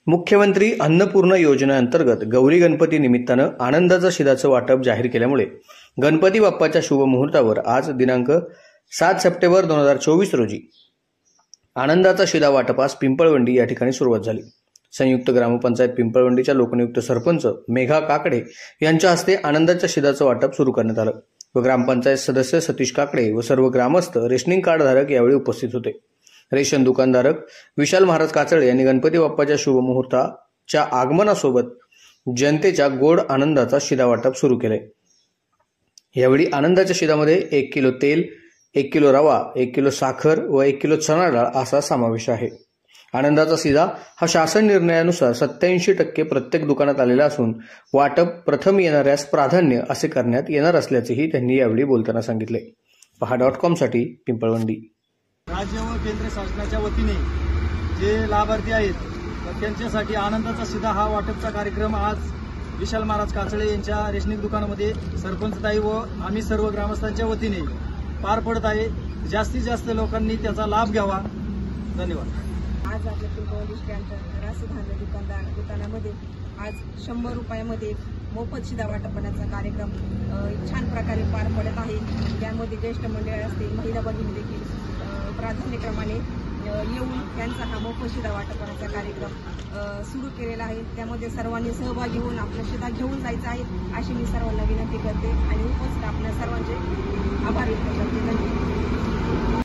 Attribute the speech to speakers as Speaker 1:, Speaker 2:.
Speaker 1: मुख्यमंत्री अन्नपूर्णा योजनेअंतर्गत गौरी गणपती निमित्तानं आनंदाचं शिधाचं वाटप जाहीर केल्यामुळे गणपती बाप्पाच्या शुभ मुहूर्तावर आज दिनांक 7 सप्टेंबर 2024 रोजी आनंदाचा शिधा वाटपास पिंपळवंडी या ठिकाणी सुरुवात झाली। संयुक्त ग्रामपंचायत पिंपळवंडीच्या लोकनियुक्त सरपंच मेघा काकडे यांच्या हस्ते आनंदाच्या शिधाचं वाटप सुरू करण्यात आलं व ग्रामपंचायत सदस्य सतीश काकडे व सर्व ग्रामस्थ रेशनिंग कार्ड धारक यावेळी उपस्थित होते। रेशन दुकानधारक विशाल महाराज काचळे यांनी गणपती बाप्पाच्या शुभ मुहूर्ताच्या आगमनासोबत जनतेच्या गोड आनंदाचा शिधा वाटप सुरू केले। यावेळी आनंदाच्या शिधामध्ये 1 किलो तेल, 1 किलो रवा, 1 किलो साखर व 1 किलो चणा डाळ असा समावेश आहे। आनंदाचा शिधा हा शासन निर्णयानुसार 87% प्रत्येक दुकानात आलेला असून वाटप प्रथम येणाऱ्यास प्राधान्य असे करण्यात येणार असल्याचेही त्यांनी यावेळी बोलताना सांगितले। पहा.com साठी पिंपळवंडी।
Speaker 2: राज्य व केंद्र शासनाच्या वतीने जे लाभार्थी आहेत त्यांच्यासाठी आनंदाचा शिधा हा वाटपचा कार्यक्रम आज विशाल महाराज काचळे यांच्या रेशनिंग दुकानामध्ये सरपंचताई व आम्ही सर्व ग्रामस्थांच्या वतीने पार पडत आहे। जास्तीत जास्त लोकांनी त्याचा लाभ घ्यावा। धन्यवाद।
Speaker 3: आज आपल्या पिंपळवंडी स्टँडच्या राजधानी दुकानामध्ये आज 100 रुपयामध्ये मोफत शिधा वाटपण्याचा कार्यक्रम छान प्रकारे पार पडत आहे। त्यामध्ये ज्येष्ठ मंडळी असतील, महिला भगिनी देखील प्राधान्यक्रमाने येऊन त्यांचा हा मोफत शिधा वाटपण्याचा कार्यक्रम सुरू केलेला आहे। त्यामध्ये सर्वांनी सहभागी होऊन आपला शिधा घेऊन जायचा आहे अशी मी सर्वांना विनंती करते आणि उपस्थित आपल्या सर्वांचे आभार व्यक्त करते। धन्यवाद।